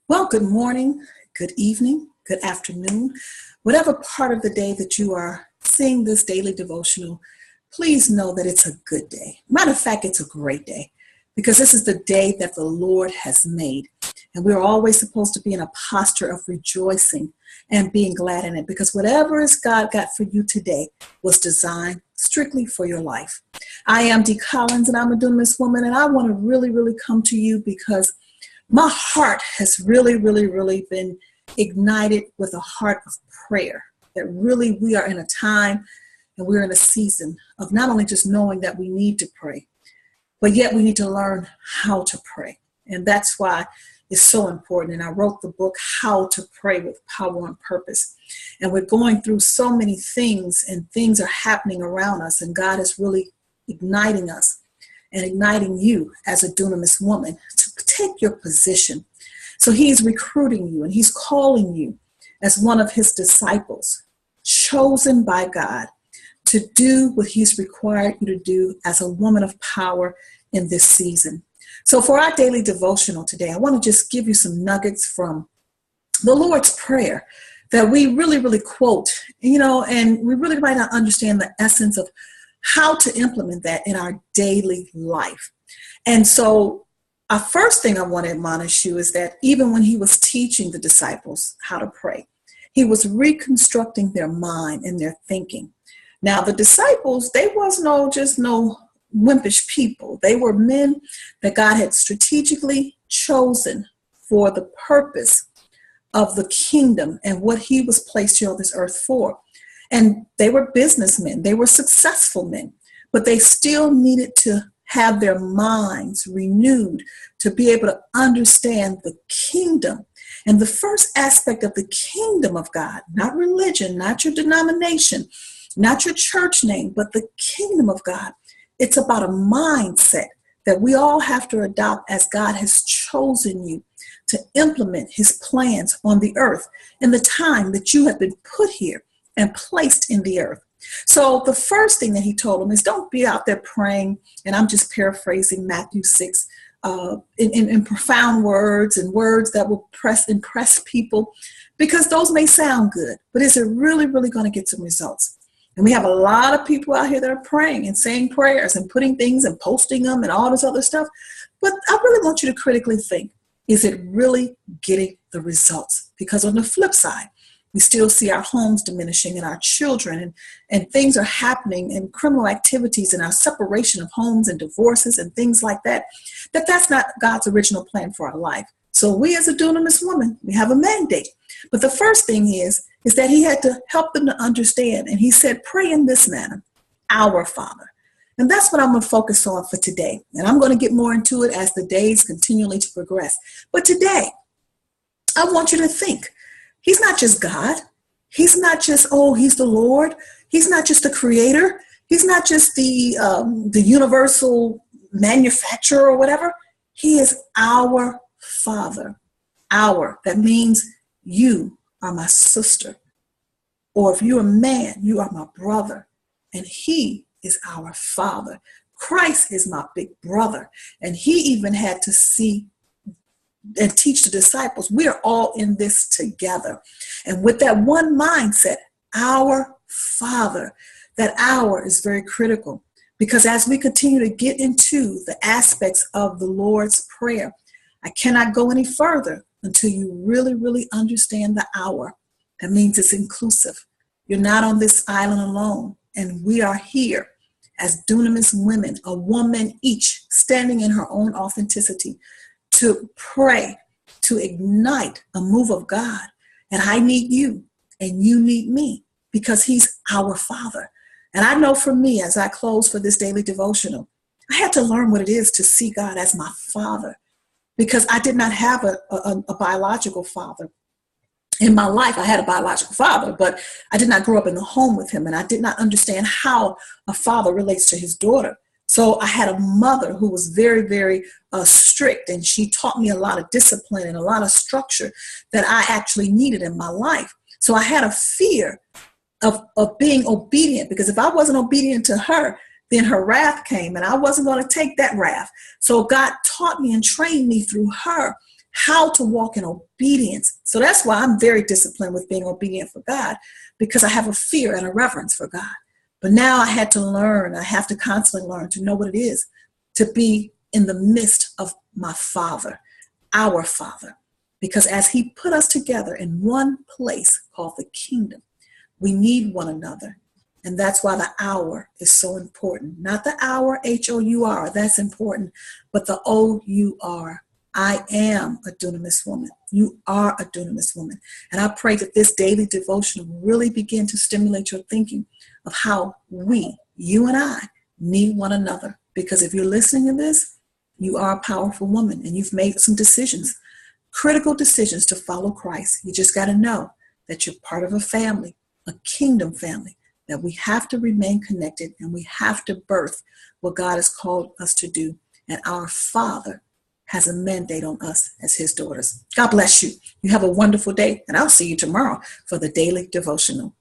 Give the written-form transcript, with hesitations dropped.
Well, good morning, good evening, good afternoon. Whatever part of the day that you are seeing this daily devotional, please know that it's a good day. Matter of fact, it's a great day because this is the day that the Lord has made. And we're always supposed to be in a posture of rejoicing and being glad in it because whatever is God got for you today was designed strictly for your life. I am Dee Collins and I'm a Dunamis woman, and I want to really come to you because my heart has really been ignited with a heart of prayer. That really we are in a time and we're in a season of not only just knowing that we need to pray, but yet we need to learn how to pray. And that's why it's so important. And I wrote the book, How to Pray with Power and Purpose. And we're going through so many things and things are happening around us. And God is really igniting us and igniting you as a dunamis woman to take your position. So he's recruiting you and he's calling you as one of his disciples, chosen by God to do what he's required you to do as a woman of power in this season. So for our daily devotional today, I want to just give you some nuggets from the Lord's Prayer that we really quote, and we really might not understand the essence of how to implement that in our daily life. And so our first thing I want to admonish you is that even when he was teaching the disciples how to pray, he was reconstructing their mind and their thinking. Now, the disciples, they was no wimpish people. They were men that God had strategically chosen for the purpose of the kingdom and what he was placed here on this earth for. And they were businessmen. They were successful men, but they still needed to have their minds renewed to be able to understand the kingdom. And the first aspect of the kingdom of God, not religion, not your denomination, not your church name, but the kingdom of God. It's about a mindset that we all have to adopt as God has chosen you to implement his plans on the earth in the time that you have been put here and placed in the earth. So the first thing that he told them is don't be out there praying, and I'm just paraphrasing Matthew 6, in profound words and words that will impress people, because those may sound good, but is it really going to get some results? And we have a lot of people out here that are praying and saying prayers and putting things and posting them and all this other stuff. But I really want you to critically think, is it really getting the results? Because on the flip side, we still see our homes diminishing and our children and things are happening and criminal activities and our separation of homes and divorces and things like that, that's not God's original plan for our life. So we as a dunamis woman, we have a mandate. But the first thing is that he had to help them to understand. And he said, pray in this manner, our Father. And that's what I'm going to focus on for today. And I'm going to get more into it as the days continually to progress. But today, I want you to think, he's not just God. He's not just, he's the Lord. He's not just the creator. He's not just the universal manufacturer or whatever. He is our Father. Our, that means you are my sister. Or if you're a man, you are my brother. And he is our Father. Christ is my big brother. And he even had to see and teach the disciples, we are all in this together. And with that one mindset, our Father, that our is very critical, because as we continue to get into the aspects of the Lord's Prayer, I cannot go any further until you really understand the our. That means it's inclusive. You're not on this island alone. And we are here as dunamis women, a woman each, standing in her own authenticity, to pray, to ignite a move of God. And I need you and you need me because he's our Father. And I know for me, as I close for this daily devotional, I had to learn what it is to see God as my Father, because I did not have a biological father. In my life, I had a biological father, but I did not grow up in the home with him, and I did not understand how a father relates to his daughter. So I had a mother who was very strict, and she taught me a lot of discipline and a lot of structure that I actually needed in my life. So I had a fear of being obedient, because if I wasn't obedient to her, then her wrath came, and I wasn't going to take that wrath. So God taught me and trained me through her how to walk in obedience. So that's why I'm very disciplined with being obedient for God, because I have a fear and a reverence for God. But now I had to learn, I have to constantly learn to know what it is to be in the midst of my Father, our Father. Because as He put us together in one place called the kingdom, we need one another. And that's why the hour is so important. Not the hour, H-O-U-R, that's important, but the O-U-R. I am a dunamis woman. You are a dunamis woman. And I pray that this daily devotion will really begin to stimulate your thinking of how we, you and I, need one another. Because if you're listening to this, you are a powerful woman and you've made some decisions, critical decisions to follow Christ. You just got to know that you're part of a family, a kingdom family, that we have to remain connected and we have to birth what God has called us to do. And our Father has a mandate on us as His daughters. God bless you. You have a wonderful day, and I'll see you tomorrow for the Daily Devotional.